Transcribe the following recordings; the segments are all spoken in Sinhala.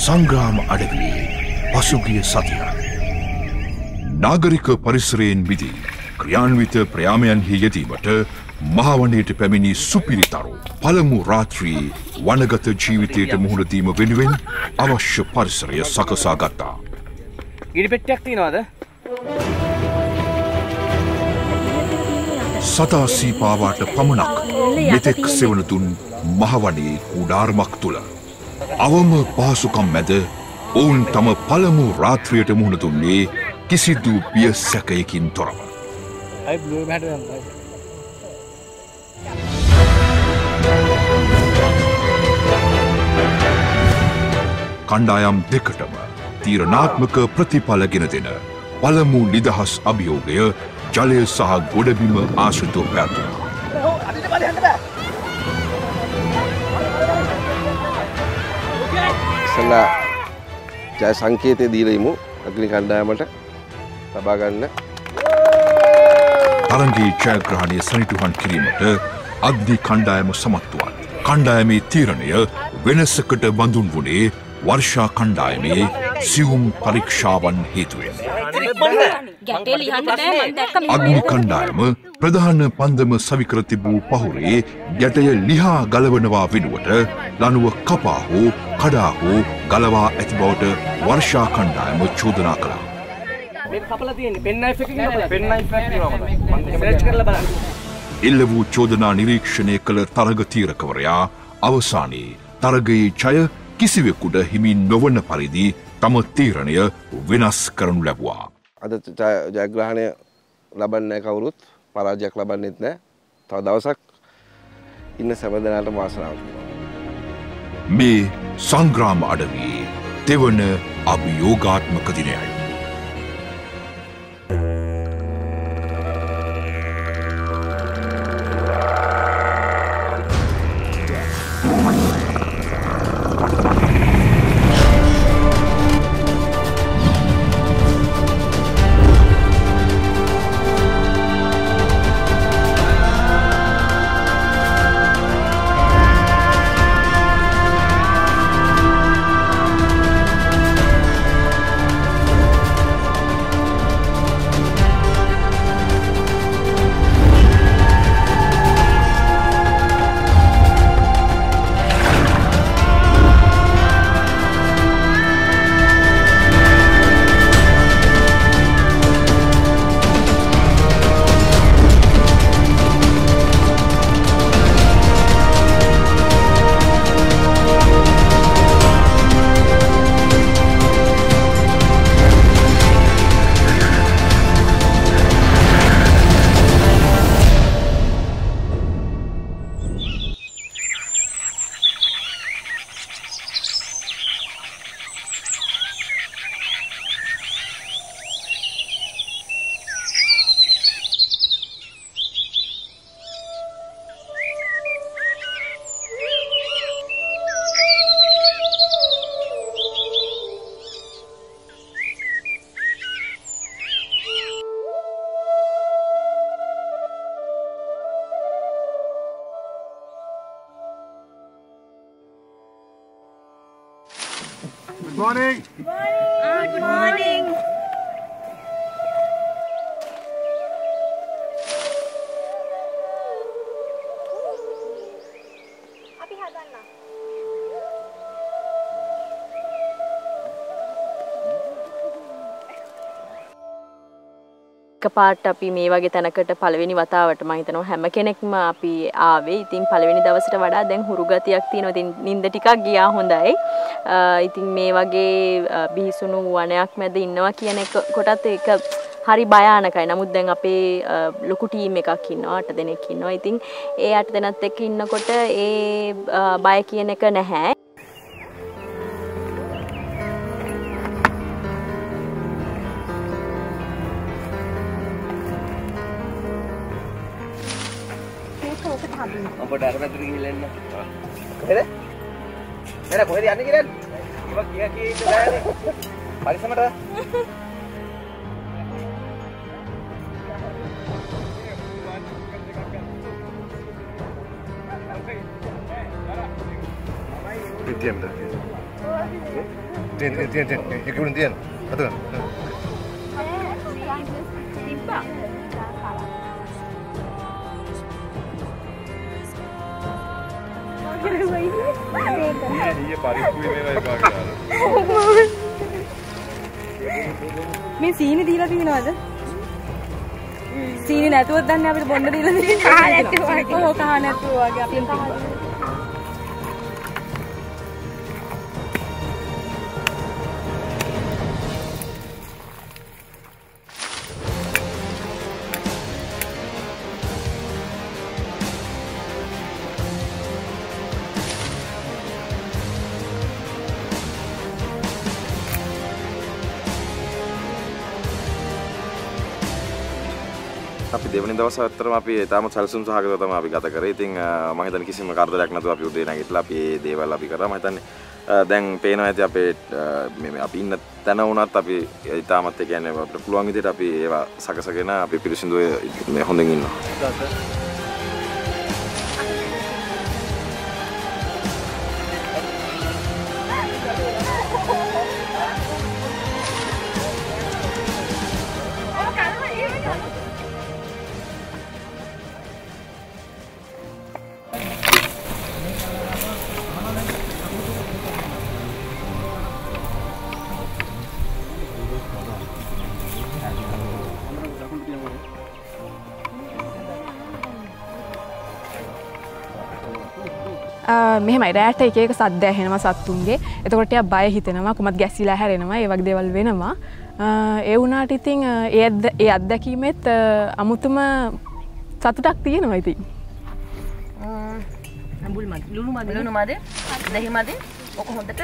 සංග්‍රාම අඩවියේ පසුගිය සතිය නාගරික පරිසරයෙන් මිදී ක්‍රියාන්විත ප්‍රයාමයන්හි යෙදීමට මහවනයට පැමිණි සුපිරිතරු පළමු රාත්‍රියේ වනගත ජීවිතයට මුහුණ දීම වෙනුවෙන් අවශ්‍ය පරිසරය සකසා ගත්තා. ඉරි පෙට්ටියක් තියනවද? සතා සීපාවාට පමණක් මෙතෙක් සෙවන දුන් මහවනයේ කුඩාරමක් තුළ අවම පහසුකම් මැද ඔවුන් තම පළමු රාත්‍රියට මුහුණ දුන්නේ කිසිදු බිය සැකයකින් තොරව. කණ්ඩායම් දෙකටම තීරණාත්මක ප්‍රතිඵල ගෙන දෙන පළමු නිදහස් අභියෝගය ජලය සහ ගොඩබිම ආශ්‍රිතව පැවතුණා. ඉස්සලා ජය සංකේතය දීලා ඉමු අග්නි කණ්ඩායමට ලබා ගන්න. තරඟයේ ජයග්‍රහණය සනිටුහන් කිරීමට අග්නි කණ්ඩායම සමත් වුණා. කණ්ඩායමේ තීරණය වෙනසකට බඳුන් වුණේ වර්ෂා කණ්ඩායමේ සියුම් පරීක්ෂාවන් හේතුවෙන්. අග්නි කණ්ඩායම ප්‍රධාන පන්දම සවිකර තිබූ පහුරේ ගැටය ලිහා ගලවනවා වෙනුවට ලනුව කපා හෝ කඩා හෝ ගලවා ඇති බවට වර්ෂා කණ්ඩායම චෝදනා කළා. එල්ල වූ චෝදනා නිරීක්ෂණය කළ තරග තීරකවරයා අවසානයේ තරගයේ ජය කිසිවෙකුට හිමි නොවන පරිදි තම තීරණය වෙනස් කරනු ලැබුවා. අද ජයග්‍රහණය ලබන්නේ කවුරුත් පරාජයක් ලබන්නෙත් නැහැ. තව දවසක් ඉන්න සෑම දෙනාටම වාසනාවක් වේවා. මේ සංග්‍රාම අඩවියේ දෙවන අභියෝගාත්මක දිනයයි. Good morning. Good morning. Abi hadanna. එකපාරට අපි මේ වගේ තැනකට පළවෙනි වතාවට මම හිතනවා හැම කෙනෙක්ම අපි ආවේ. ඉතින් පළවෙනි දවසට වඩා දැන් හුරු ගතියක් තියෙනවා. ඉතින් නිින්ද ටිකක් ගියා හොඳයි. ඉතින් මේ වගේ බිහිසුණු වනයක් මැද ඉන්නවා කියන එක කොටත් ඒක හරි භයානකයි. නමුත් දැන් අපේ ලොකු ටීම් එකක් ඉන්නවා 8 දෙනෙක් ඉන්නවා. ඉතින් ඒ 8 දෙනාත් එක්ක ඉන්නකොට ඒ බය කියන එක නැහැ. අපට අර පැත්තට ගිහිල්ලා එන්න. කොහෙද? නේද කොහෙද යන්නේ කියලා? ඉවක් කිය ඉන්න බෑනේ. පරිස්සමට. PTM dah. ඒක උඩින් තියන්න. අතන. මේ සීනි දීලා තියෙනවද? සීනි නැතුව දන්නේ අපිට බොන්න දීලා තියෙනවා. කහ නැතුව වගේ. ඔව් කහ නැතුව වගේ අපින් තිබ්බා. අපි දෙවෙනි දවස් අතරම අපි තාම සැලසුම් සහගතව තමයි අපි ගත කරේ. ඉතින් මම හිතන්නේ කිසිම කරදරයක් නැතුව අපි උදේ නැගිටලා අපි මේ දේවල් අපි කරා. මම හිතන්නේ දැන් පේනවා ඇති අපේ මේ අපි ඉන්න තැන වුණත් අපි ඊටමත් ඒ කියන්නේ අපිට පුළුවන් විදිහට අපි ඒවා සකසගෙන අපි පිරිසිදුව මේ හොඳින් ඉන්නවා. මෙහෙමයි රෑට එක එක සද්ද ඇහෙනවා සත්තුන්ගේ. එතකොට ටිකක් බය හිතෙනවා, කොහොමද ගැස්සිලා හැරෙනවා, ඒ වගේ දේවල් වෙනවා. ඒ වුණාට ඉතින් ඒ අත්දැකීමෙත් අමුතුම සතුටක් තියෙනවා ඉතින්. අඹුල් මද, ලුණු මද, දහි මද, ඔක හොඳට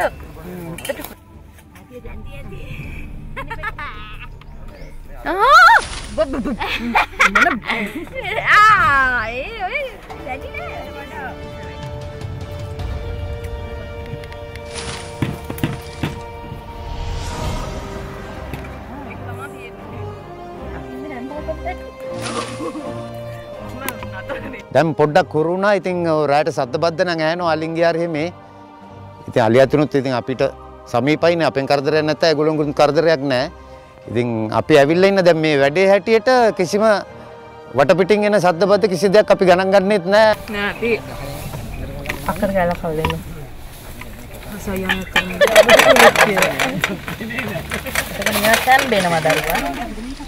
දැන් පොඩ්ඩක් කුරුණා. ඉතින් රායට සද්ද බද්ද නම් ඇහෙනවා අලින්ගේ ආරෙ මේ. ඉතින් අලියතුනුත් ඉතින් අපිට සමීපයිනේ, අපෙන් කරදරයක් නැත්නම් ඒගොල්ලොන්ගෙන් කරදරයක් නැහැ. ඉතින් අපි ඇවිල්ලා ඉන්න දැන් මේ වැඩේ හැටියට කිසිම වටපිටින් එන සද්ද බද්ද කිසි දෙයක් අපි ගණන් ගන්නෙත් නැහැ. නෑ අපි අක්කර ගාලා කවලෙන්න. අසයන් කරමු. ඒක නියතන් බේනවා දරුවා.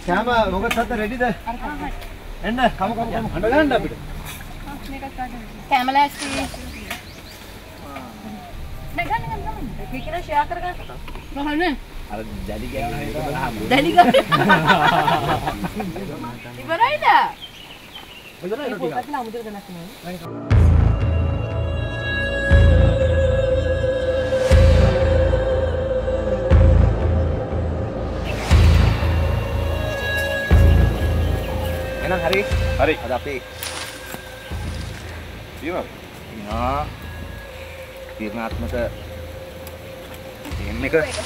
ශාම මොකද සද්ද රෙඩිද? එන්න කමු හඬ ගන්න අපිට. කැමලාස්ටි. ගන්න. කිකින ෂෙයා කරගන්න. මොහොනේ. අර දැඩි ගෑනේ දැඩි ගන්න. ඉවරයිද? ඉවරයි ටික. පොතත් නාමුදේ ගන්නත් නෑ. එහෙනම් හරි. අද අපි තීරණාත්මක ගේම් එක රයිට්.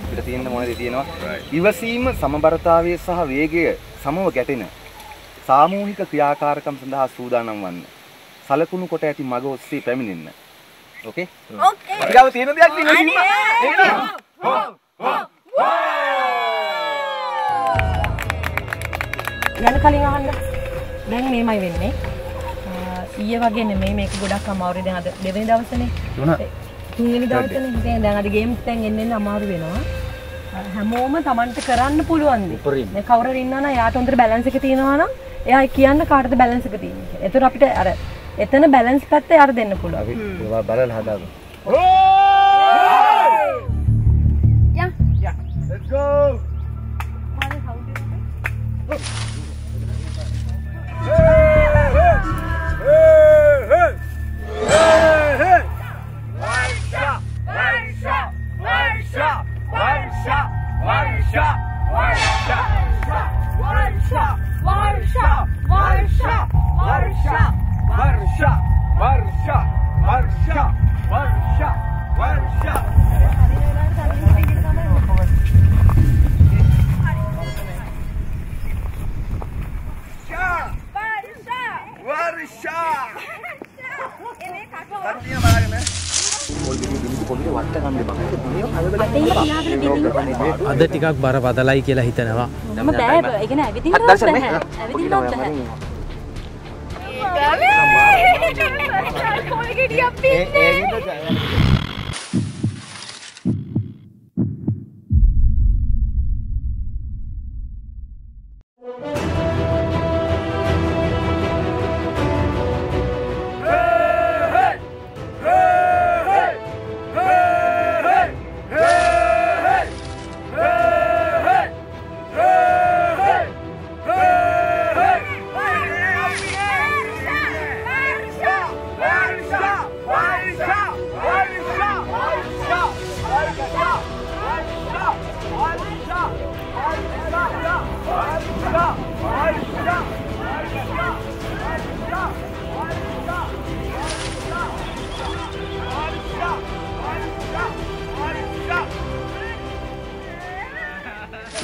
අපිට තියෙන මොනවද තියෙනවා? ඉවසීම, සමබරතාවය සහ වේගය සමව ගැටෙන සාමූහික ක්‍රියාකාරකම් සඳහා සූදානම් වන්න. සලකුණු කොට ඇති මඟ ඔස්සේ පැමිණෙන්න. ඕකේ? ඕකේ. අපි ගාව තියෙන දෙයක් තියෙනවා. යන කලින් අහන්න. දැන් මේමයි වෙන්නේ. ඊයේ වගේ නෙමෙයි මේක ගොඩක් අමාරුයි. දැන් අද දෙවෙනි දවසනේ. තුන්වෙනි දවසනේ. දැන් අද ගේම්ස් දැන් එන්න අමාරු වෙනවා. හැමෝම Tamanට කරන්න පුළුවන් දේ. මේ කවුරු හරි ඉන්නවා නම් යාට හොඳට බැලන්ස් එක තියෙනවා නම් එයා කියන්න කාටද බැලන්ස් එක තියෙන්නේ කියලා. ඒතර අපිට අර එතන බැලන්ස් පැත්ත යාට දෙන්න පුළුවන්. අපි ඒවා බලලා හදාගමු. Yeah. Let's go. අද ටිකක් බරපතලයි කියලා හිතනවා. මම බෑ ඒ කියන්නේ ඇවිදින්නවත් බෑ. ඇවිදින්නවත් බෑ. පොල් ගෙඩියක් පින්නේ.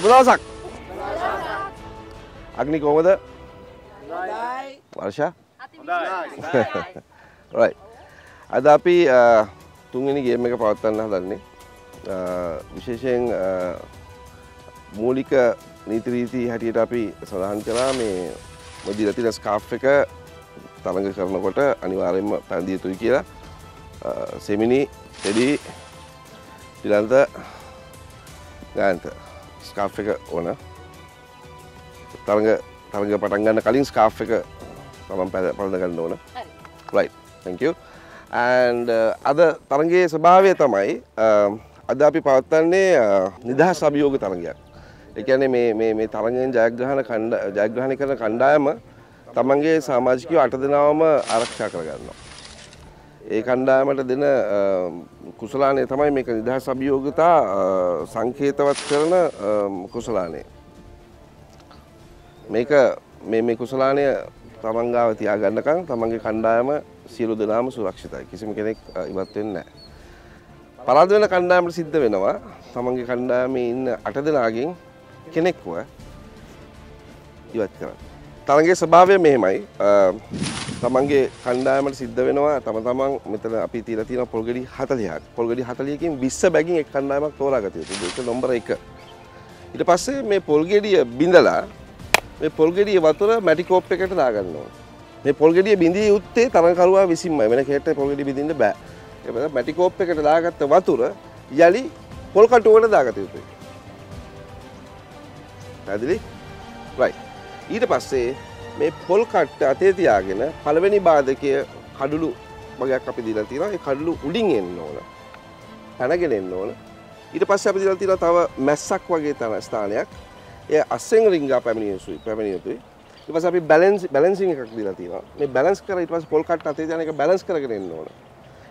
Belasak. Agni කොහමද? වර්ෂා? right. අද අපි තුන්වෙනි ගේම් එක පවත්වන්න හදන්නේ. විශේෂයෙන් මූලික නීති රීති හැටියට අපි සඳහන් කළා මේ මොදිලා තියෙන ස්කාෆ් එක තරඟ කරනකොට අනිවාර්යයෙන්ම පැන්දිය යුතුයි කියලා. සෙමිනි, ටෙඩි, ඊළඟට ගාන්ත ස්කාෆ් එක ඕන. තරඟ පටන් ගන්න කලින් ස්කාෆ් එක තමන් පළඳ ගන්න ඕන. right. thank you. and අද තරඟයේ ස්වභාවය තමයි අද අපි පවත්වන්නේ නිදහස් අභියෝග තරඟයක්. ඒ කියන්නේ මේ තරඟෙන් ජයග්‍රහණය කරන කණ්ඩායම තමන්ගේ සමාජිකයෝ 8 දෙනාම ආරක්ෂා කරගන්නවා. ඒ කණ්ඩායමට දෙන කුසලානය තමයි මේක නිදහස් අභියෝගතා සංකේතවත් කරන කුසලානය. මේක මේ කුසලානය තමන් ගාව තියාගන්නකම් තමන්ගේ කණ්ඩායම සියලු දෙනාම සුරක්ෂිතයි. කිසිම කෙනෙක් ඉවත් වෙන්නේ නැහැ. පරාද වෙන කණ්ඩායමට සිද්ධ වෙනවා තමන්ගේ කණ්ඩායමේ ඉන්න 8 දෙනාගෙන් කෙනෙක්ව ඉවත් කරන්න. තරඟයේ ස්වභාවය මෙහෙමයි. තමන්ගේ කණ්ඩායමට සිද්ධ වෙනවා තමන් මෙතන අපි තියලා තියෙන පොල්ගෙඩි 40ක්. පොල්ගෙඩි 40කින් 20 බැගින් එක් කණ්ඩායමක් තෝරාගත යුතුයි. ඒක නම්බර 1. ඊට පස්සේ මේ පොල්ගෙඩිය බිඳලා මේ පොල්ගෙඩිය වතුර මැටි කෝප් එකකට දාගන්න ඕනේ. මේ පොල්ගෙඩිය බිඳිය යුත්තේ තරඟකරුවා විසින්මයි. වෙන කෙනෙක්ට පොල්ගෙඩිය බිඳින්න බෑ. ඒ බඳ මැටි කෝප් එකට දාගත්ත වතුර යලි පොල් කටුවකට දාගත යුතුයි. පැහැදිලි? right. ඊට පස්සේ මේ පොල් කට්ට අතේ තියාගෙන පළවෙනි බාධකය කඩළු වගේක් අපි දීලා තියෙනවා. ඒ කඩළු උඩින් එන්න ඕන. පැනගෙන එන්න ඕන. ඊට පස්සේ අපි දීලා තියෙනවා තව මැස්සක් වගේ තන ස්ථානයක්. ඒ අස්සෙන් රින්ගා පැමිණිය යුතුයි. ඊට පස්සේ අපි බැලන්සින් එකක් දීලා තියෙනවා. මේ බැලන්ස් කරලා ඊට පස්සේ පොල් කට්ට අතේ තියාගෙන ඒක බැලන්ස් කරගෙන එන්න ඕන.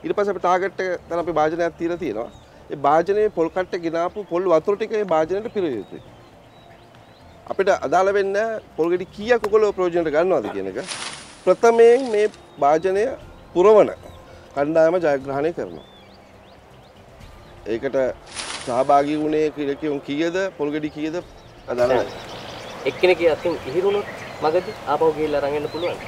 ඊට පස්සේ අපි ටාගට් එක දැන් අපි භාජනයක් තියලා තියෙනවා. ඒ භාජනයේ පොල් කට්ට ගෙනාපු පොල් වතුර ටික ඒ භාජනයට පිරිය යුතුයි. අපිට අදාළ වෙන්න පොල්ගෙඩි කීයක් ඔයගොල්ලෝ ප්‍රයෝජනට ගන්නවද කියන එක ප්‍රථමයෙන් මේ භාජනය පුරවන කණ්ඩායම ජයග්‍රහණය කරනවා. ඒකට සහභාගී වුණේ කීයද පොල්ගෙඩි කීයද අදාළ නැහැ. එක්කෙනෙක් අතින් ඉහිරුණොත් මගදී ආපහු ගිහිල්ලා අරන් එන්න පුළුවන්.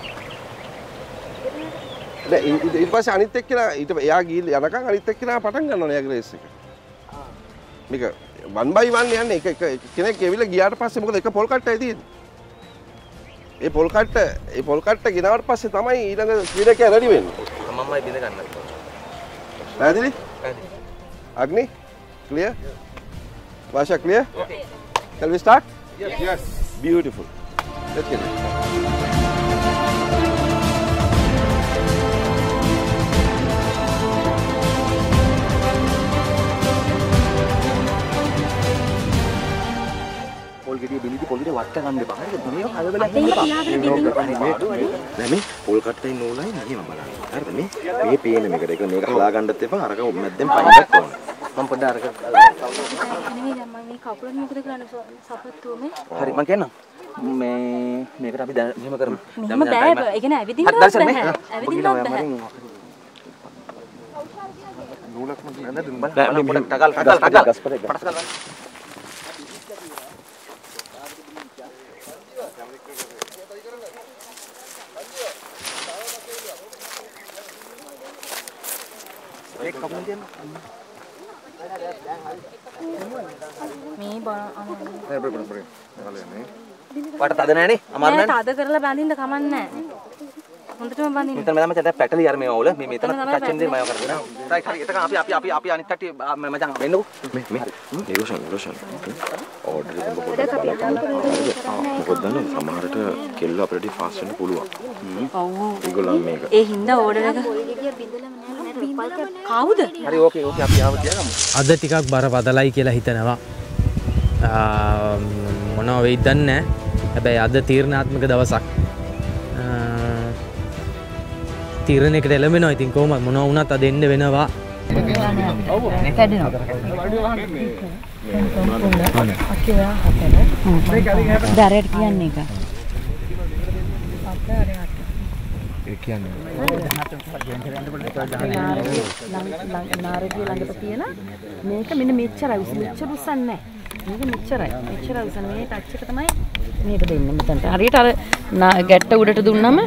නෑ ඊට පස්සේ අනිත් එක්කෙනා එයා ගිහිල්ලා යනකම් අනිත් එක්කෙනා පටන් ගන්නවනේ යාගේ රේස් එක. මේක 1 by 1 යන්නේ එක කෙනෙක් ඇවිල්ලා ගියාට පස්සේ මොකද එක පොල් කට්ටයි තියෙන්නේ. ඒ පොල් කට්ට ගෙනාවට පස්සේ තමයි ඊළඟ ක්‍රීඩකයා රෙඩි වෙන්නේ. මමයි බින්ද ගන්න. පැහැදිලි? Agni? Clear? Vasha clear? Okay. Shall we start? Yes. Beautiful. Let's get it. පොල්ගෙඩිය බිලිදි පොල්ගෙඩිය වට ගන්න එපා. හරිද? මේක හදලා දැන් මේ පොල් කට්ටේ නෝලයි මෙහෙම බලන්න. හරිද? මේ පේන මේකට ඒක මේක හලා ගන්නත් එපා. අරක මැද්දෙන් පයින්නත් ඕන. මම පොඩ්ඩක් අරක නෙමෙයි මම මේ කකුලෙන් මොකද කරන්නේ සපත්තුවේ හරි මම කියන්නම්. මේකට අපි දැන් මෙහෙම කරමු. මෙහෙම බෑ ඒ කියන්නේ ඇවිදින්නවත් බෑ. ඇවිදින්නවත් බෑ. නූලක්ම නේද? බෑ පොඩක් ටකල් පටස් ගන්න. මේ වට තද නෑනේ අමාරු නෑනේ තද කරලා බඳින්න කමක් නෑ හොඳටම බඳින්න මෙතන මම දැන් පැටලි අර මේ ඕල මේ මෙතන ටච් වෙන දේ මම කරගෙන රයිට් හරි එතකන් අපි අනිත් කට්ටිය මචං වෙන්නකෝ මේ නිරෝෂන් ඕඩර් එක පොඩ්ඩක් බලන්න මොකද දන්නවද සමහරට කෙල්ල අපිට ෆාස්ට් වෙන්න පුළුවන් ඒගොල්ලන් මේක ඒ හින්දා ඕඩර් එක කවුද හරි ඕකේ අපි ආව කියලාමු අද ටිකක් බරපතලයි කියලා හිතනවා මොනව වෙයිද දන්නේ නැහැ හැබැයි අද තීරණාත්මක දවසක් තීරණයකට එළඹෙනවා ඉතින් කොහොමද මොනවා වුණත් අද එන්න වෙනවා දරයට කියන්නේ එක ඒ කියන්නේ නාරජිය ළඟට තියෙන මේක මෙන්න මෙච්චරයි මෙච්චර උස්සන්නේ නැහැ මේක මෙච්චරයි උස්සන්නේ මේ ටච් එක තමයි මේක දෙන්නේ මෙතනට හරියට අර ගැට්ට උඩට දුන්නම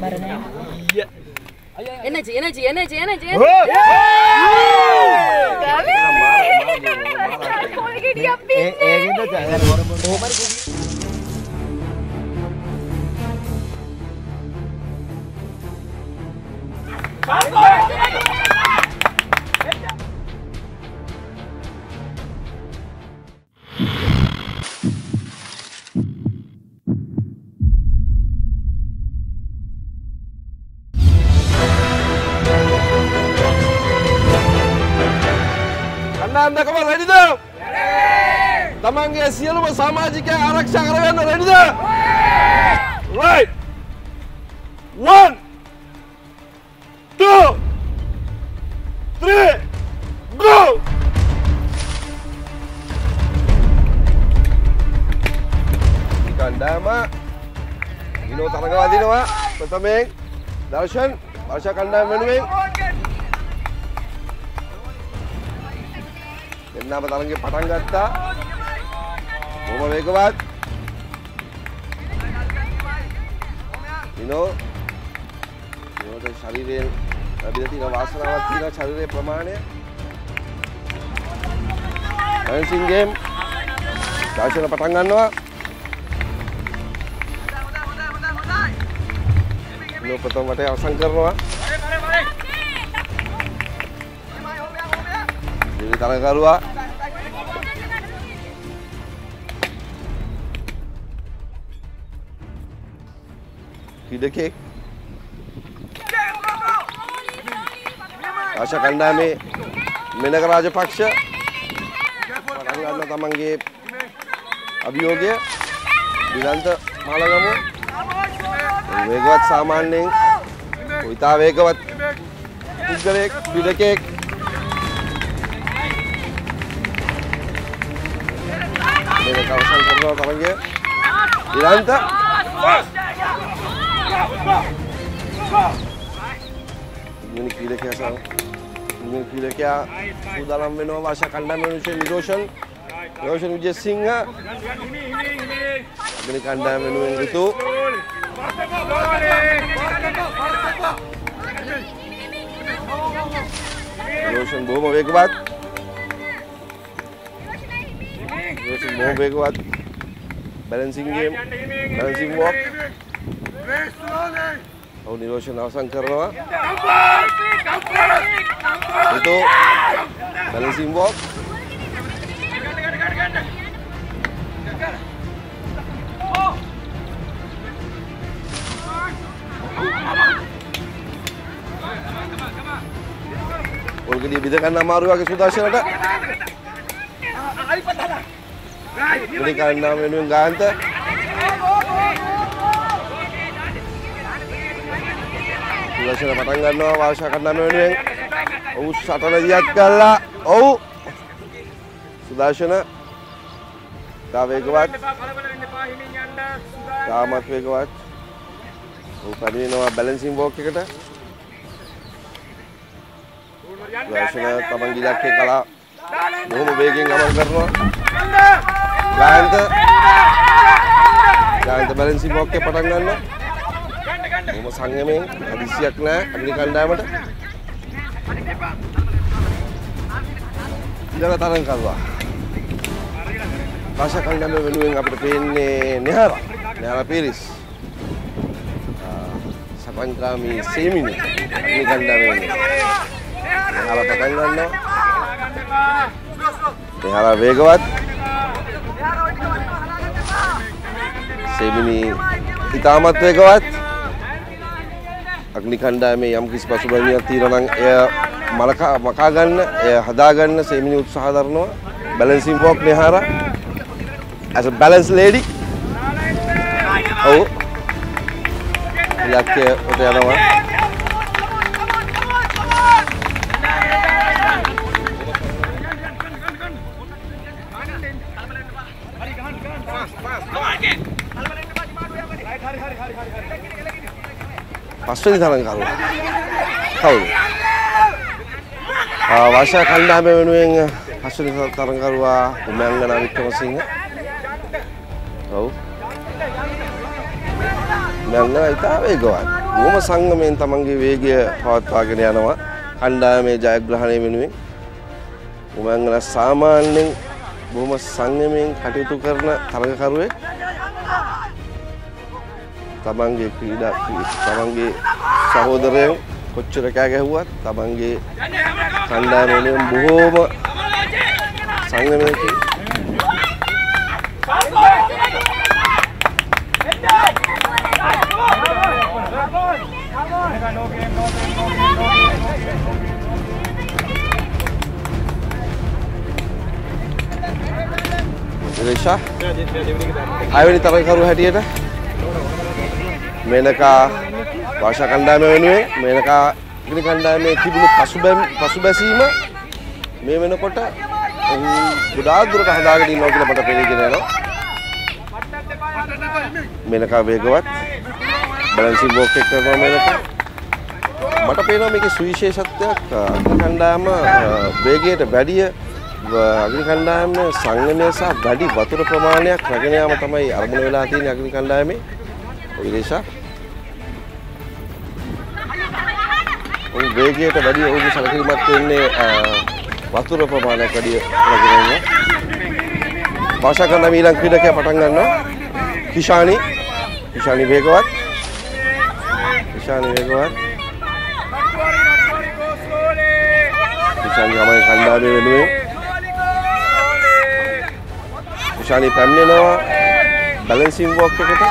බර නැහැ එනර්ජි කණ්ඩායම්කම රෙඩිද? තමන්ගේ සියලුම සමාජිකයන් ආරක්ෂා කරගන්න රෙඩිද? right 1 2 3 go කණ්ඩායම විනෝද තරඟ වදිනවා ප්‍රථමයෙන් දර්ශන් වර්ෂා කණ්ඩායම වෙනුවෙන් දෙන්නම තරඟේ පටන් ගත්තා බොහොම වේගවත් විනෝද ශරීරයෙන් ලැබිලා තියෙන වාසනාවක් තියෙන ශරීරයේ ප්‍රමාණය බැලන්සින් ගේම් දර්ශන පටන් ගන්නවා විනෝද ප්‍රථම වටේ අවසන් කරනවා දිවි තරඟකරුවා ක්‍රීඩකෙක් ආශා කණ්ඩායමේ මෙනක රාජපක්ෂ පටන් ගන්න තමන්ගේ අභියෝගය දිලන්ත මාළගම වේගවත් සාමාන්‍යයෙන් ඉතා වේගවත් පුද්ගලයෙක් ක්‍රීඩකෙක් මේක අවසන් කරනවා තමන්ගේ දිලන්ත ඉන්නේ ක්‍රීඩකයා සූදානම් වෙනවා වාශා කණ්ඩායම වෙනුවෙන් නිරෝෂන් විජේසිංහ මේ කණ්ඩායම වෙනුවෙන් ඍතු නිරෝෂන් බොහොම වේගවත් බැලන්සිං ගේම් බැලන්සිං වොක් ඔව් නිරෝෂන් අවසන් කරනවා itu balancing walk ඔල්ගෙඩිය බිඳ ගන්න අමාරු වගේ සුදර්ශනට මේ කණ්ඩායම වෙනුවෙන් ගාන්ත සුදර්ශන පටන් ගන්නවා වාර්ෂා කණ්ඩායම වෙනුවෙන් ඔව් සටන දියත් කළා ඔව් සුදර්ශන තා වේගවත් තාමත් වේගවත් ඔව් පරිණනවා බැලන්සිං වෝක් එකට සුදර්ශන තමන්ගේ ඉලක්කේ කලා බොහොම වේගෙන් ගමන් කරනවා ගායන්ත බැලන්සිං වෝක් එක පටන් ගන්නවා බොහොම සංයමයෙන් හදිසියක් නැහැ අග්නි කණ්ඩායමට. ඊළඟ තරඟ කරුවා. භාෂා කණ්ඩායම වෙනුවෙන් අපිට පේන්නේ නෙහාරා පීරිස්. සපංකාමී සේමිනි අග්නි කණ්ඩායම වෙනුවෙන්. නෙහාරා පටන් ගන්නවා. නෙහාරා වේගවත්. සේමිනි ඉතාමත් වේගවත්. අග්නි කණ්ඩායමේ යම් කිසි පසුබැමියක් තියෙනවා නම් එය මකා ගන්න, එය හදා ගන්න සේමිනි උත්සාහ දරනවා. Balancing walk Nehara as a balance lady. ඔව්. ඉලක්කය උඩ යනවා. පස්වෙනි තරඟ කරුවා. කවුද? වාෂා කණ්ඩායම වෙනුවෙන් පස්වෙනි තරඟ කරුවා උමංගනා වික්‍රමසිංහ. ඔව්. උමංගනා ඉතා වේගවත්. බොහොම සංගමයෙන් තමන්ගේ වේගය පවත්වාගෙන යනවා. කණ්ඩායමේ ජයග්‍රහණය වෙනුවෙන්. උමංගනා සාමාන්‍යයෙන් බොහොම සංයමයෙන් කටයුතු කරන තරඟකරුවෙක්. තමන්ගේ තමන්ගේ සහෝදරයන් කොච්චර කෑ ගැහුවත් තමන්ගේ කණ්ඩායම වෙනුවෙන් බොහෝම සංයමයෙන් රේෂා ආයෙත් තරඟකරුවා හැටියට මේනකා වාෂා කණ්ඩායම වෙනුවෙන් මේනකා අග්නි කණ්ඩායමේ තිබුණු පසුබැසීම මේ වෙනකොට ගොඩාක් දුරට හදාගෙන ඉන්නවා කියලා මට පේනගෙන යනවා. මේනකා වේගවත් බැලන්සින් වොක් එක කරනවා මේනකා. මට පේනවා මේකේ සුවිශේෂත්වයක් අග්නි කණ්ඩායම වේගයට වැඩිය අග්නි කණ්ඩායම සංයමය සහ වැඩි වතුර ප්‍රමාණයක් රැගෙන යාම තමයි අරමුණ වෙලා තියෙන්නේ අග්නි කණ්ඩායමේ. විරේෂා ඔව් වේගයට වැඩි ඔහුගේ සැලකිලිමත් වෙන්නේ වතුර ප්‍රමාණයක් වැඩි රැගෙන යනවා. භාෂා කණ්ඩායම ඊළඟ ක්‍රීඩකයා පටන් ගන්නවා. කිෂානි වේගවත්. කිෂානි ගමන් කණ්ඩායම වෙනුවෙන් කිෂානි පැමිණෙනවා බැලන්සින් වොක් එකට.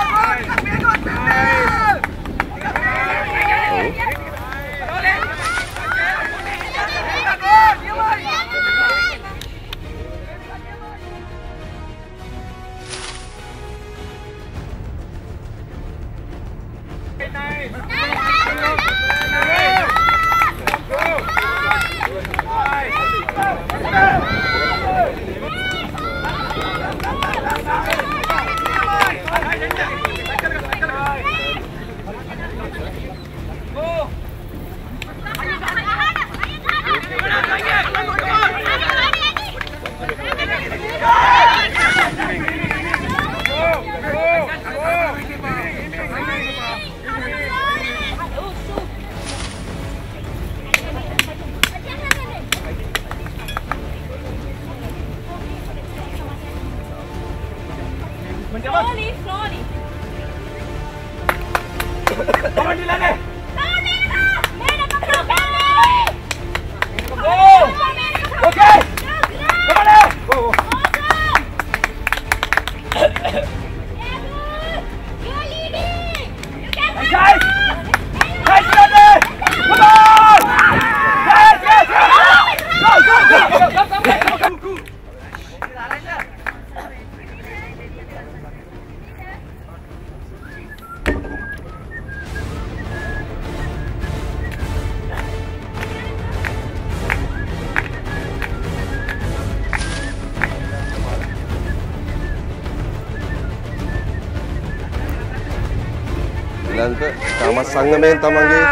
සංගමයෙන් තමන්ගේ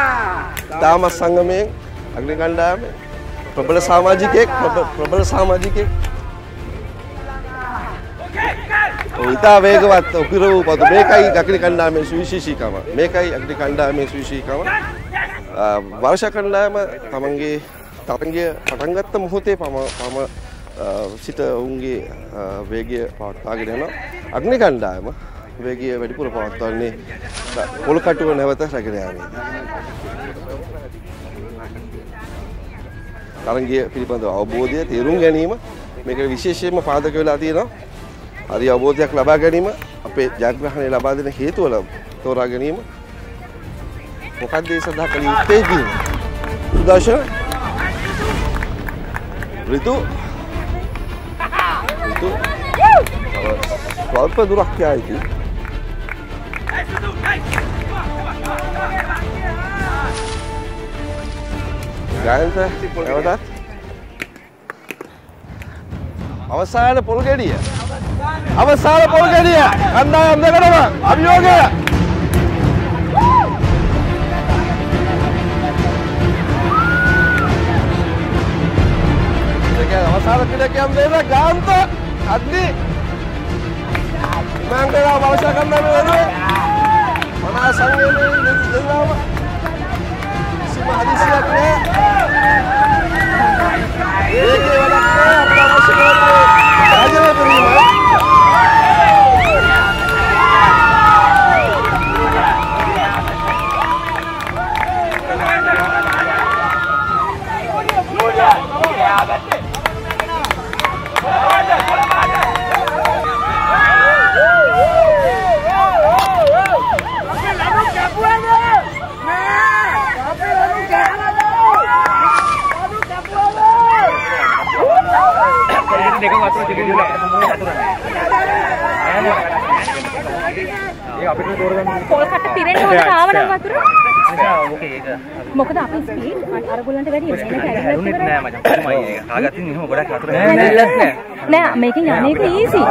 තාම සංගමයෙන් අග්නි කණ්ඩායම ප්‍රබල සමාජිකයෙක් ඉතා වේගවත් උපිර වූ පතු මේකයි අග්නි කණ්ඩායමේ සුවිශේෂීකම. මේකයි අග්නි කණ්ඩායමේ සුවිශේෂීකම. වර්ෂ කණ්ඩායම තමන්ගේ තරංගය පටන් ගත්ත මොහොතේ සිට ඔවුන්ගේ වේගය පවත්වාගෙන යනවා. අග්නි කණ්ඩායම වේගය වැඩිපුර පවත්වන්නේ පොල් කටුව නැවත රැගෙන යාමේදී. තරංගය පිළිබඳව අවබෝධය තේරුම් ගැනීම මේකට විශේෂයෙන්ම පාදක වෙලා තියෙනවා. හරි අවබෝධයක් ලබා ගැනීම අපේ ජයග්‍රහණය ලබා දෙන හේතුවල තෝරා ගැනීම මොකක්ද ඒ සඳහා කළ යුත්තේ කියන සුදර්ශන ඍතු ස්වල්ප දුරක් යා ඉති ගායන්ත නැවතත් අවසාන පොල් ගෙඩිය කණ්ඩායම් දෙකටම අභියෝගය අවසාන ක්‍රීඩකයන් දෙන්න ගාන්ත අද්දි මංගලා අවශ්‍ය කණ්ඩායම වෙනුවෙන් මනා සංවේදනයේ දෙන්නාම කිසිම හදිසියක් නෑ ඒකේ වැඩක් නෑ අපිට අවශ්‍ය කරන්නේ රාජ්‍ය පරිමය කොල්කට පිරෙන්න හොඳට ආවනම් වතුර. මොකද අපි ස්පීඩ් අරගොල්ලන්ට වැඩි හැරුණෙත් නෑ මචං. කොහොමයි ඒක. ආගත්තින් එහෙම ගොඩක් වතුර නෑ මේකෙන් යන්නේක ඊසි.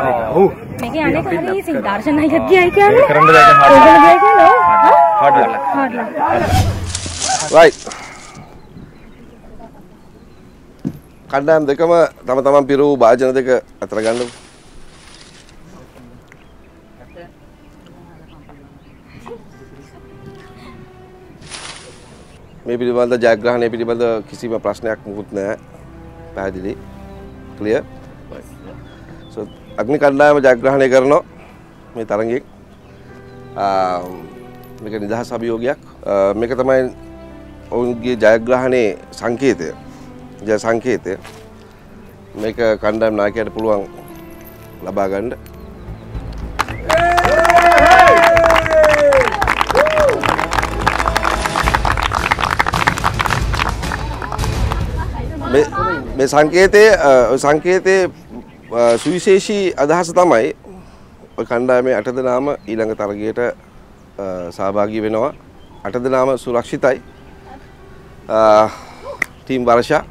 ඔව්. මේකෙන් යන්නේක හරි ඊසි. දර්ශන අයියත් ගියයි කියන්නේ. කරන්න බෑ ඔයගොල්ලෝ ගියයි කියන්නේ. හાર્ඩ් ලක්. right. කණ්ඩායම් දෙකම තම තමන් පිර වූ භාජන දෙක අතර ගන්නකො. මේ පිළිබඳ ජයග්‍රහණය පිළිබඳ කිසිම ප්‍රශ්නයක් මුකුත් නැහැ. පැහැදිලි. ක්ලියර්. so අග්නි කණ්ඩායම ජයග්‍රහණය කරනවා මේ තරඟයෙන්. මේක නිදහස් අභියෝගයක්. මේක තමයි ඔවුන්ගේ ජයග්‍රහණයේ සංකේතය. ජය සංකේතය. මේක කණ්ඩායම් නායකයාට පුළුවන් ලබා ගන්න. මේ සංකේතයේ සුවිශේෂී අදහස තමයි ඔය කණ්ඩායමේ 8 දෙනාම ඊළඟ තරගයට සහභාගී වෙනවා. 8 දෙනාම සුරක්ෂිතයි. ටීම් වර්ෂා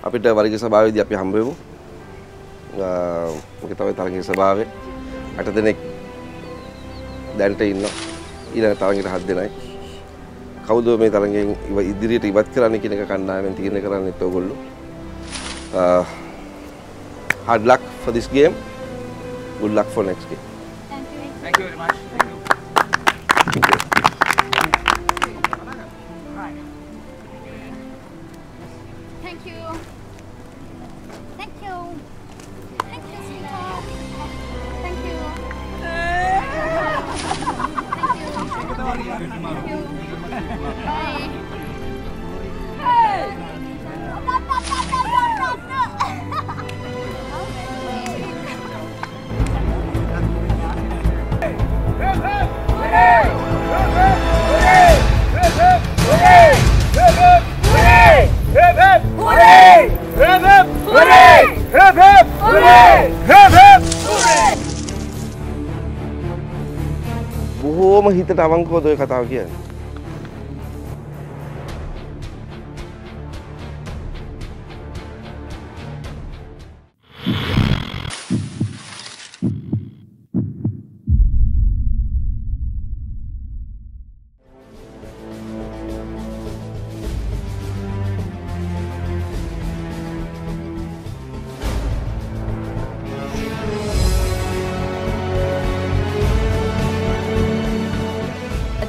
අපිට වර්ග සභාවේදී අපි හම්බ වෙමු. මේක තමයි තරගයේ ස්වභාවය. 8 දෙනෙක් දැනට ඉන්නවා. ඊළඟ තරගයට 7 දෙනයි. කවුද මේ තරගයෙන් ඉදිරියට ඉවත් කරන්න කියන එක කණ්ඩායමෙන් තීරණය කරන්නේත් ඔයගොල්ලෝ. Hard luck for this game. Good luck for next game. Thank you very much. Thank you. Thank you. Thank you, sweetheart. Thank you. Thank you. Bye. Hey! බොහෝම හිතට අවංකවද ඔය කතාව කියන්නේ.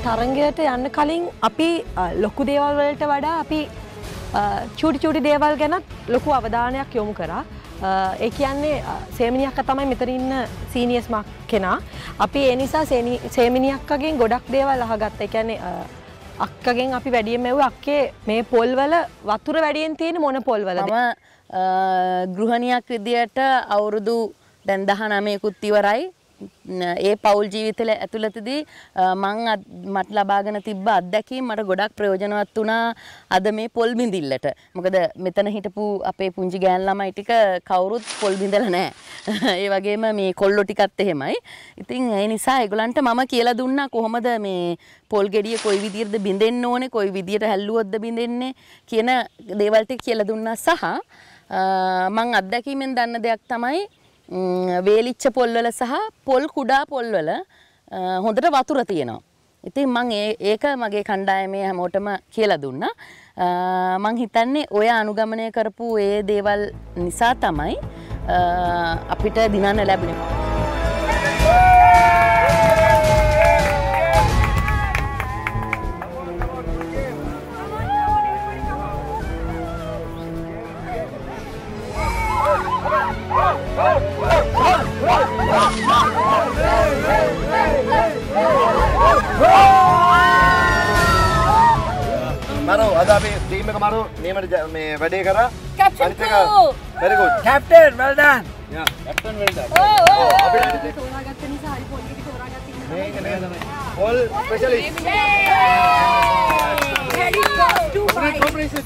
තරඟයට යන්න කලින් අපි ලොකු දේවල් වලට වඩා අපි චූටි දේවල් ගැනත් ලොකු අවධානයක් යොමු කරා. ඒ කියන්නේ සේමිනි අක්කා තමයි මෙතන ඉන්න සීනියර්ස් කෙනා. අපි ඒ නිසා සේමිනි අක්කගෙන් ගොඩක් දේවල් අහගත්තා. ඒ කියන්නේ අක්කගෙන් අපි වැඩියෙන් මෙව්වේ අක්කේ මේ පොල්වල වතුර වැඩියෙන් තියෙන මොන පොල්වලද? මම ගෘහණියක් විදියට අවුරුදු දැන් 19කුත් ඉවරයි. ඒ පෞල් ජීවිතය ඇතුළතදී මට ලබාගෙන තිබ්බ අත්දැකීම් මට ගොඩක් ප්‍රයෝජනවත් වුණා අද මේ පොල් බිඳිල්ලට. මොකද මෙතන හිටපු අපේ පුංචි ගෑන් ළමයි ටික කවුරුත් පොල් බිඳලා නැහැ. ඒ වගේම මේ කොල්ලෝ ටිකත් එහෙමයි. ඉතින් ඒ නිසා ඒගොල්ලන්ට මම කියලා දුන්නා කොහොමද මේ පොල් ගෙඩිය කොයි විදිහටද බිඳෙන්න ඕනේ, කොයි විදිහට හැල්ලුවොත්ද බිඳෙන්නේ කියන දේවල් ටික කියලා දුන්නා සහ මං අත්දැකීමෙන් දන්න දෙයක් තමයි වේලිච්ච පොල්වල සහ පොල් කුඩා පොල්වල හොඳට වතුර තියෙනවා. ඉතින් මම ඒක මගේ කණ්ඩායමේ හැමෝටම කියලා දුන්නා. මං හිතන්නේ ඔය අනුගමනය කරපු ඒ දේවල් නිසා තමයි අපිට දිනන්න ලැබුණේ. Maro, ada api team එක Maro මේ වැඩේ කරා. Captain very good. Captain, well done. Yeah, captain well done. අපි තෝරාගත්ත නිසා හරි පොල් ටික තෝරාගත්ත ඉන්නවා. මේක නේද? All specialist. Ready to fight.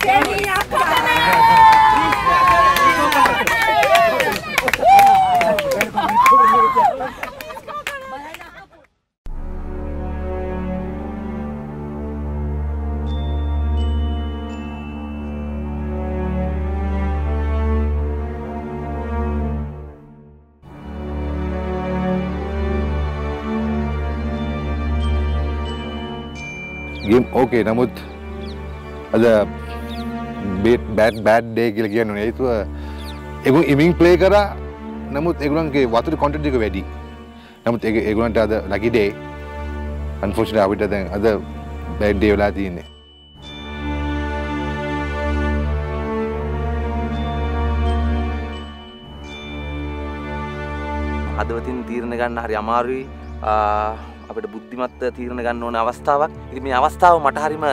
Ready up. Game okay, namuth ada bad day කියලා කියන්නේ නේ. ඒතුව ඒගොල්ලෝ ඉමින් ප්ලේ කරා. නමුත් ඒගොල්ලන්ගේ වතුර කන්ටෙන්ට් එක වැඩි. නමුත් ඒගොල්ලන්ට අද lucky day. Unfortunately අපිට දැන් අද bad day වෙලා තියෙන්නේ. හදවතින් තීරණ ගන්න හරි අමාරුයි. අපිට බුද්ධිමත් තීරණ ගන්න ඕන අවස්ථාවක්. ඉතින් මේ අවස්ථාව මට හරිම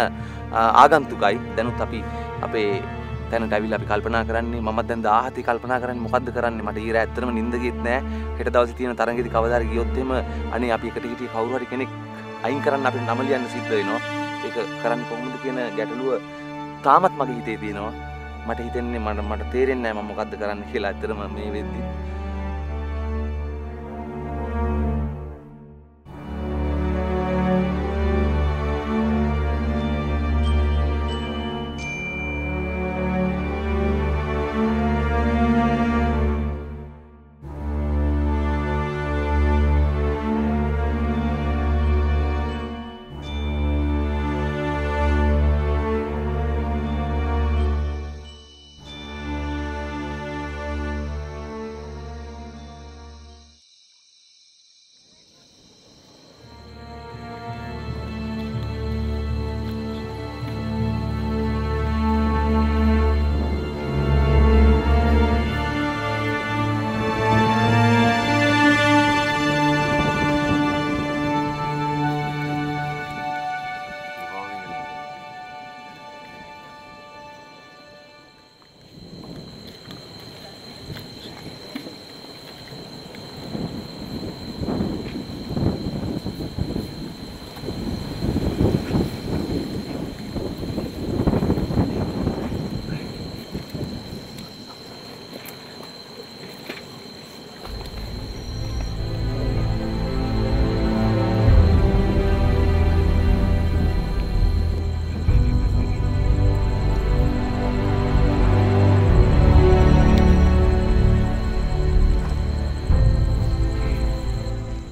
ආගන්තුකයි. දැනුත් අපි අපේ තැනට ඇවිල්ලා අපි කල්පනා කරන්නේ මම දැන් 17 කල්පනා කරන්නේ මොකද්ද කරන්නේ මට ඊර ඇත්තටම නිින්ද ගියෙත් නෑ. හෙට දවසේ තියෙන තරඟෙදි කවදා හරි ගියොත් එහෙම අනේ අපි එකට හිටියේ කවුරු හරි කෙනෙක් අයින් කරන්න අපිට නම ලියන්න සිද්ධ වෙනවා. ඒක කරන්නේ කොහොමද කියන ගැටලුව තාමත් මගේ හිතේ තියෙනවා. මට හිතෙන්නේ මට තේරෙන්නේ නෑ මම මොකද්ද කරන්න කියලා ඇත්තටම මේ වෙද්දි.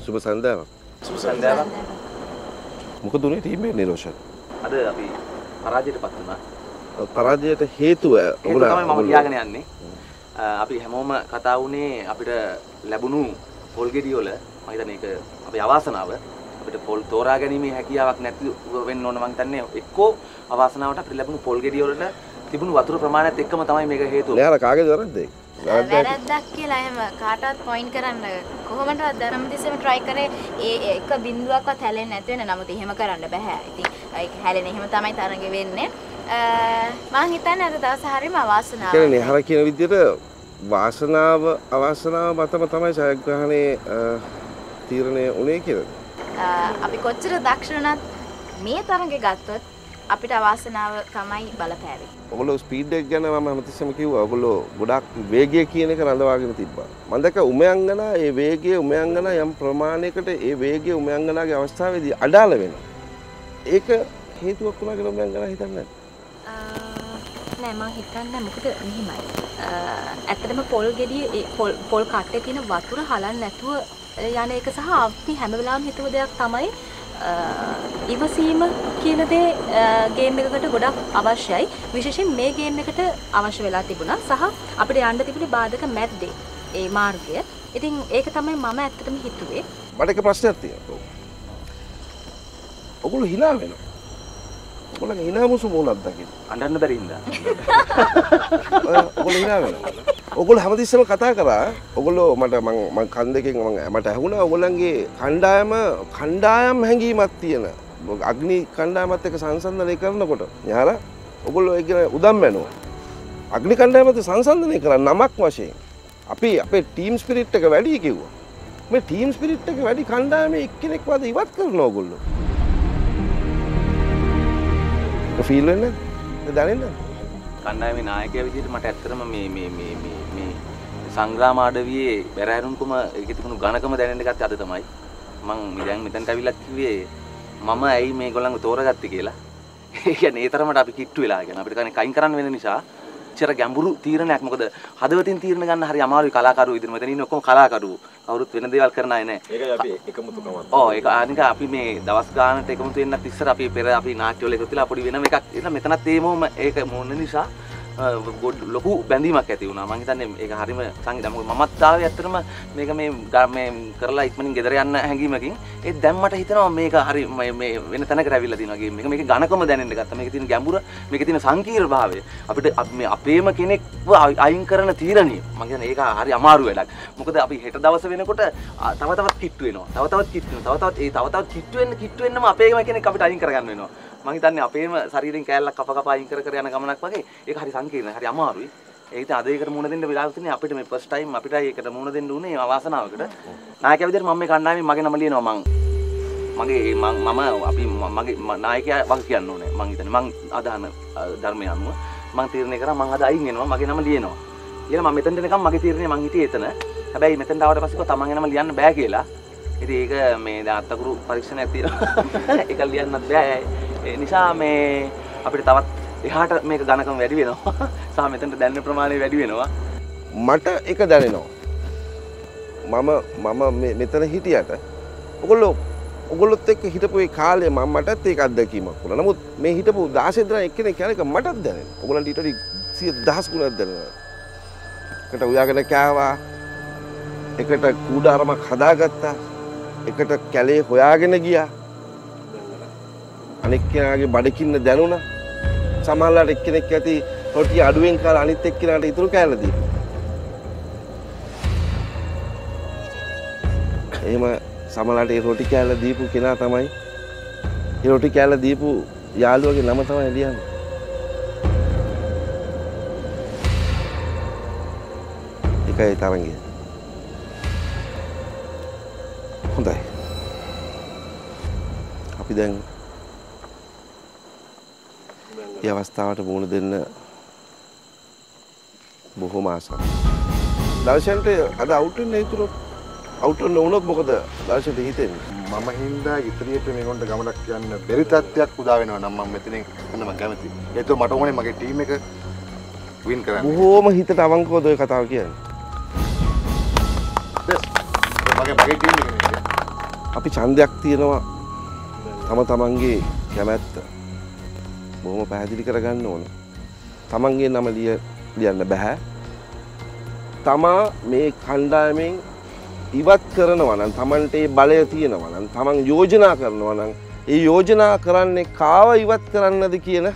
සුබ සන්ධ්‍යාවක්. සුබ සන්ධ්‍යාවක්. මොකද උනේ ටීම් එකේ නිරෝෂන්? අද අපි පරාජයටපත් වුණා. පරාජයට හේතුව ඔයගොල්ලෝ තමයි මම කියාගෙන යන්නේ. අපි හැමෝම කතා වුණේ අපිට ලැබුණු පොල් ගෙඩි වල මම හිතන්නේ ඒක අපේ අවාසනාව. අපිට පොල් තෝරා ගැනීමේ හැකියාවක් නැති වෙන්න ඕන මං හිතන්නේ එක්කෝ අවාසනාවට අපිට ලැබුණු පොල් ගෙඩිය වලට තිබුණු වතුර ප්‍රමාණයත් එක්කම තමයි මේක හේතුව. නෑ අර කාගේද වැරද්ද ඒක? වැරද්දක් කියලා එහෙම කාටවත් පොයින්ට් කරන්න කොහොමදවත් ධර්ම තිස්සෙම try කරේ ඒ එක බිඳුවක්වත් හැලෙන්නේ නැති වෙන. නමුත් එහෙම කරන්න බෑ. ඉතින් ඒක හැලෙන එහෙම තමයි තරඟ වෙන්නේ. මං හිතන්නේ අර දවස් හරියම අවාසනාවක්. කියන්නේ හර කියන විදිහට වාසනාව අවාසනාව මතම තමයි ජයග්‍රහණේ තීරණය උනේ කියලා. අපි කොච්චර දක්ෂ වුණත් මේ තරඟේ ගත්තොත් අපිට අවාසනාව තමයි බලපෑවේ. ඔයගොල්ලෝ ස්පීඩ් එක ගැන මම හැමතිස්සෙම කිව්වා. ඔයගොල්ලෝ ගොඩක් වේගය කියන එක රඳවාගෙන තිබ්බා. මම දැක්ක උමයන්ගනා ඒ වේගය උමයන්ගනා යම් ප්‍රමාණයකට ඒ වේගය උමයන්ගනාගේ අවස්ථාවේදී අඩාල වෙනවා. ඒක හේතුවක් වුණා කියලා උමයන්ගනා හිතන්නේ නෑ මං හිතන්නේ මොකද මෙහිමයි. ඇත්තටම පොල් ගෙඩිය පොල් කට්ටේ තියෙන වතුර හලන්න නැතුව යන එක සහ අපි හැම වෙලාවෙම හිතුව දෙයක් තමයි ඉවසීම කියන දේ ගේම් එකකට ගොඩක් අවශ්‍යයි. විශේෂයෙන් මේ ගේම් එකට අවශ්‍ය වෙලා තිබුණා. සහ අපිට යන්න තිබුණේ බාධක මැද්දේ ඒ මාර්ගය. ඉතින් ඒක තමයි මම ඇත්තටම හිතුවේ. මට එක ප්‍රශ්නයක් තියෙනවා. ඔයගොල්ලෝ hina වෙනවා. ඔයගොල්ලෝ hina මුසු මොනක්ද දකින්න? අඬන්න බැරි හින්දා. ඔයගොල්ලෝ hina වෙනවා. ඔයගොල්ලෝ හැමතිස්සෙම කතා කරා. ඔයගොල්ලෝ මම කන් දෙකෙන් මට ඇහුණා ඔයගොල්ලන්ගේ කණ්ඩායම් හැඟීමක් තියෙන. අග්නි කණ්ඩායමත් එක්ක සංසන්දනය කරනකොට යාර ඔයගොල්ලෝ ඒක උදම් වෙනවා. අග්නි කණ්ඩායමත් සංසන්දනය කරා නමක් වශයෙන්. අපි අපේ ටීම් ස්පිරිට් එක වැඩි කිව්වා. මේ ටීම් ස්පිරිට් එක වැඩි කණ්ඩායමේ එක්කෙනෙක්වද ඉවත් කරනවා ඔයගොල්ලෝ. ෆීල් වෙන්නේ දැනෙන්නේ කණ්ඩායමේ නායකයා විදිහට මට ඇත්තටම මේ සංග්‍රාම අඩවියේ බැරෑරුම්කම ඒකේ තිබුණු ඝනකම දැනෙන්න ගත්තේ අද තමයි. මම දැන් මෙතනට අවිලක් කිව්වේ මම ඇයි මේගොල්ලන්ව තෝරගත්තේ කියලා. ඒ කියන්නේ ඒ තරමට අපි කිට්ටු වෙලා කියන අපිට කන්නේ කයින් කරන්න වෙන නිසා චර ගැඹුරු තීරණයක්. මොකද හදවතින් තීරණ ගන්න හරි අමාරුයි කලාකරුවෝ විදිහට. මෙතන ඉන්නේ ඔක්කොම කලාකරුවෝ. කවුරුත් වෙන දේවල් කරන අය නෑ. ඒකයි අපි එකමුතුකම. ඔව් ඒක අනික අපි මේ දවස් ගානට එකමුතු වෙන්නත් ඉස්සර අපි පෙර අපි නාට්‍ය වල එකතු වෙලා පොඩි වෙනම එකක් ඉතින් මෙතනත් ඒමම ඒක මොන නිසා ලොකු බැඳීමක් ඇති වුණා. මම හිතන්නේ ඒක හරිම සංගීත මමත් ආවේ ඇත්තටම මේක මේ කරලා ඉක්මනින් ගෙදර යන්න හැංගීමකින් ඒ දැන් මට හිතෙනවා මේක හරි මේ වෙන තැනකට ඇවිල්ලා තියෙනවා ගේම් එක. මේක ඝනකම දැනෙන්න ගත්තා. මේකේ තියෙන ගැඹුර, මේකේ තියෙන සංකීර්ණ භාවය අපිට මේ අපේම කෙනෙක්ව අයින් කරන තීරණිය. මම කියන්නේ ඒක හරි අමාරු වැඩක්. මොකද අපි හෙට දවස වෙනකොට තව තවත් කිට්ටු වෙනවා. තව තවත් කිට්ටු වෙනවා. තව තවත් කිට්ටු වෙන්නම අපේම කෙනෙක් අපිට අයින් කරගන්න වෙනවා. මම හිතන්නේ අපේම ශරීරයෙන් කෑල්ලක් කප අයින් කර යන ගමනක් වගේ. ඒක හරි සංකීර්ණයි, හරි අමාරුයි. ඒ ඉතින් අද ඒකට මුණ දෙන්න වෙලාවක් තියෙනවා. අපිට මේ ෆස්ට් ටයිම් අපිට ඒකට මුණ දෙන්න උනේ අවාසනාවකට. නායකයා විදිහට මම මේ කණ්ඩායමේ මගේ නම ලියනවා. මගේ නායකයා වගේ කියන්න ඕනේ. මම හිතන්නේ මං අදහන ධර්මය අනුව මං තීරණය කරා මං අද අයින් වෙනවා. මගේ නම ලියනවා. ඊළඟ මම මෙතෙන්ට එනකම් මගේ තීරණය මං හිටියේ එතන. හැබැයි මෙතෙන්ට ආවට පස්සේ කොහොම තමන්ගේ නම ලියන්න බෑ කියලා. ඉතින් ඒක මේ දැන් අත්තකුරු පරීක්ෂණයක් තියෙනවා. ඒක ලියන්නත් බෑ. ඒ නිසා මේ අපිට තවත් එහාට මේක ඝනකම වැඩි වෙනවා. සහ මෙතනට දැනෙන ප්‍රමාණය වැඩි වෙනවා. මට ඒක දැනෙනවා. මම මෙතන හිටියට ඔගොල්ලොත් එක්ක හිටපු ඒ කාලේ මටත් ඒක අත්දැකීමක් වුණා. නමුත් මේ හිටපු 16 දෙනා එක්කෙනෙක් කියන එක මටත් දැනෙනවා. ඔයගොල්ලන්ට ඊට වඩා 100,000 ගුණයක් දැනෙනවා. එකට උයාගෙන කෑවා. එකට කූඩාරමක් හදාගත්තා. එකට කැලේ හොයාගෙන ගියා. අනෙක් කෙනාගේ බඩකින්න දැනුණා. සමහරවිට එක්කෙනෙක් ඇති රොටි අඩුවෙන් කාලා අනිත් එක්කෙනාට ඉතුරු කෑල්ල දීපු. එහෙම සමහරවිට ඒ රොටි කෑල්ල දීපු කෙනා තමයි ඒ රොටි කෑල්ල දීපු යාළුවගේ නම තමයි ලියන්නේ. ඒකයි තරංගය. හොඳයි. අපි දැන් මේ අවස්ථාවට මුහුණ දෙන්න බොහොම ආසයි. දර්ශනට අද අවුට් වෙන්න හිතුනොත් අවුට් වෙන්න වුණොත් මොකද දර්ශනට හිතෙන්නේ? මම හින්දා ඉදිරියට මේගොල්ලන්ට ගමනක් යන්න බැරි තත්ත්වයක් උදා වෙනවා නම් මම මෙතනින් යන්න මම කැමතියි. ඒත් මට ඕනේ මගේ ටීම් එක වින් කරන්න. බොහොම හිතට අවංකවද ඔය කතාව කියන්නේ? මගේ ටීම් එකනේ. අපි ඡන්දයක් තියෙනවා තමන්ගේ කැමැත්ත බොහොම පැහැදිලි කරගන්න ඕන. තමන්ගේ නම ලියන්න බෑ. තමා මේ කණ්ඩායමෙන් ඉවත් කරනවා නම් Tamante බලය තියෙනවා නම් Taman යෝජනා කරනවා නම් ඒ යෝජනා කරන්නේ කාව ඉවත් කරන්නද කියන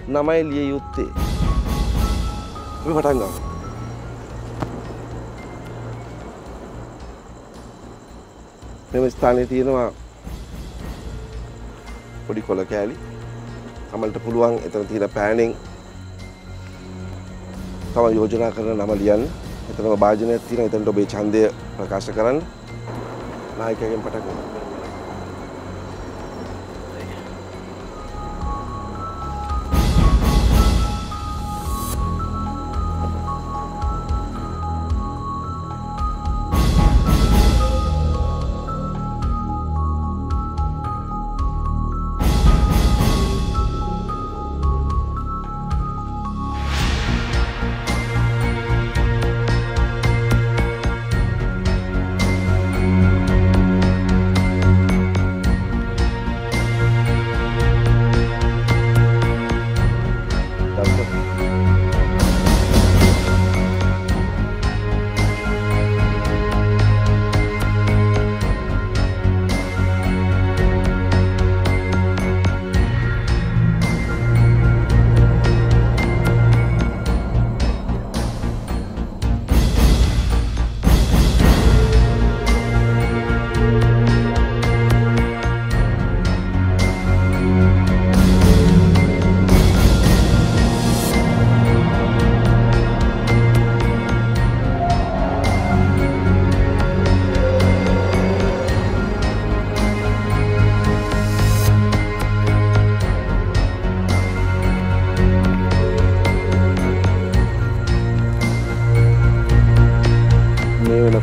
නමයි ලිය යුත්තේ. අපි පටන් ගමු. මේ ස්ථානයේ තියෙනවා පොඩි කොළ කෑලි. තමන්ට පුළුවන් එතන තියෙන පෑනෙන් තම යෝජනා කරන නම ලියන්න. එතනම භාජනයක් තියෙනවා. එතනට ඔබේ ඡන්දය ප්‍රකාශ කරන්න. නායකයෙක්ගෙන් පටන් ගමු.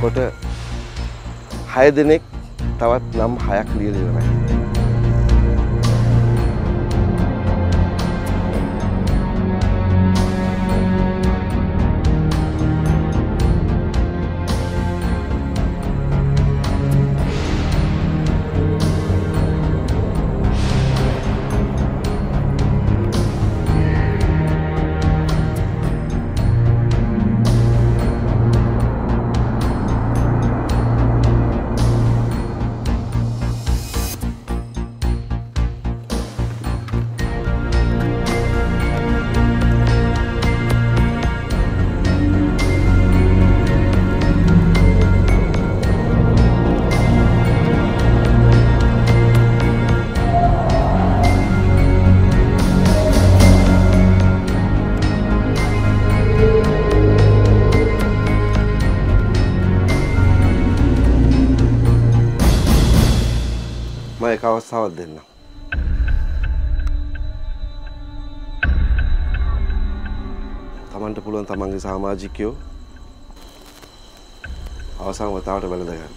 කොට 6 දෙනෙක් තවත් නම් 6ක් ලියලා ඉවරයි. එක අවස්ථාවක් දෙන්න. තමන්ට පුළුවන් තමන්ගේ සමාජිකයෝ අවසන් වතාවට වැළඳ ගන්න.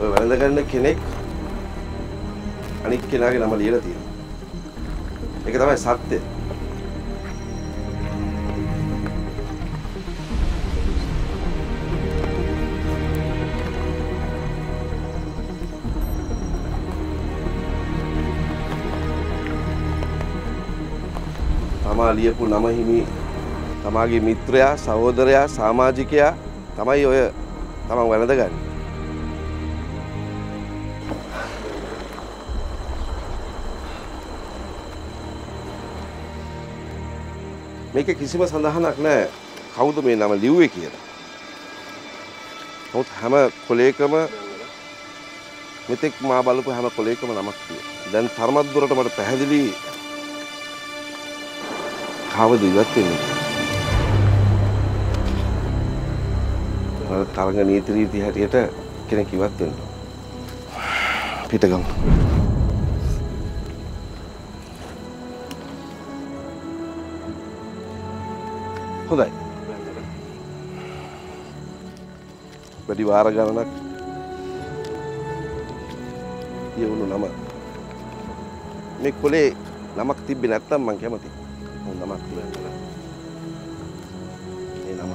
ඔය වැළඳ ගන්න කෙනෙක් අනික් කෙනාගේ නම ලියලා තියෙනවා. ඒක තමයි සත්‍ය. තමා ලියපු නම හිමි තමාගේ මිත්‍රයා, සහෝදරයා, සමාජිකයා තමයි ඔය තමන් වැළඳගන්නේ. මේක කිසිම සඳහනක් නැහැ කවුද මේ නම ලිව්වේ කියලා. නමුත් හැම කොලේකම මෙතෙක් මා බලපු හැම කොලේකම නමක් තියෙනවා. දැන් තරමක් දුරට මට පැහැදිලි කවුද ඉවත් වෙන්නේ. තරඟ නීති රීති හැටියට කෙනෙක් ඉවත් වෙන්න. පිටගමු. හොඳයි. වැඩි වාර ගණනක් යවුණු නම මේ කොලේ නමක් තිබ්බේ නැත්තම් මං කැමතියි. මොන නමක් තියන්න. ඒ නම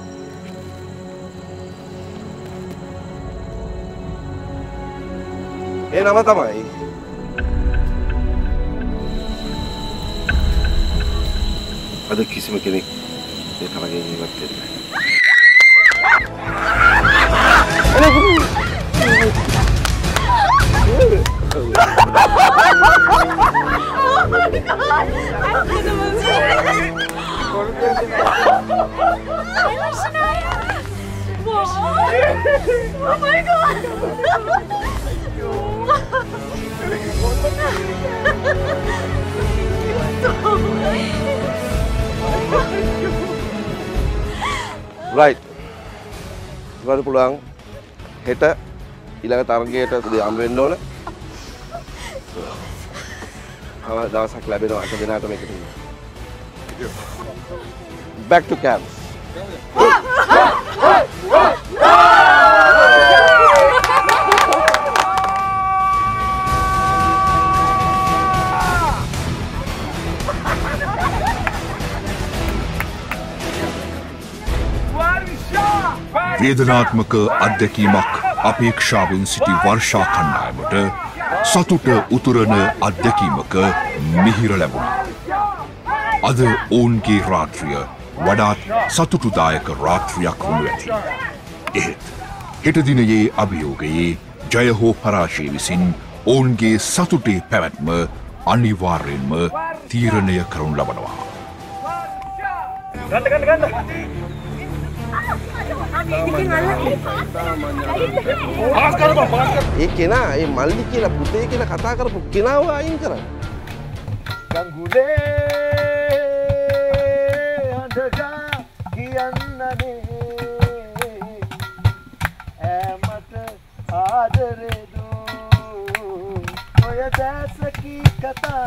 ඒ නම තමයි. අද කිසිම කෙනෙක් ඒ තරගෙන් ඉවත් වෙන්නේ Oh my god! right. ගොඩ පුළුවන් හෙට ඊළඟ තරගයට යම් වෙන්න ඕන. දවසක් ලැබෙනවා අද දිනකට මේකට. Back to camp. වේදනාත්මක අත්දැකීමක් අපේක්ෂාවෙන් සිටි වර්ෂා කණ්ඩායමට සතුට උතුරන අත්දැකීමක මිහිර ලැබුණා. අද ඔවුන්ගේ රාත්‍රිය වඩාත් සතුටුදායක රාත්‍රියක් වනු ඇති. එහෙත් හෙට දිනයේ අභියෝගයේ ජය හෝ පරාජය විසින් ඔවුන්ගේ සතුටේ පැවැත්ම අනිවාර්යෙන්ම තීරණය කරනු ලබනවා. ඒ කෙනා ඒ මල්ලි කියලා පුතේ කියලා කතා කරපු කෙනාව අයින් කරන්න. ගංගුලේ අඬගා කියන්නනේ ඈමට ආදරේ දෝ ඔය දැසකී කතා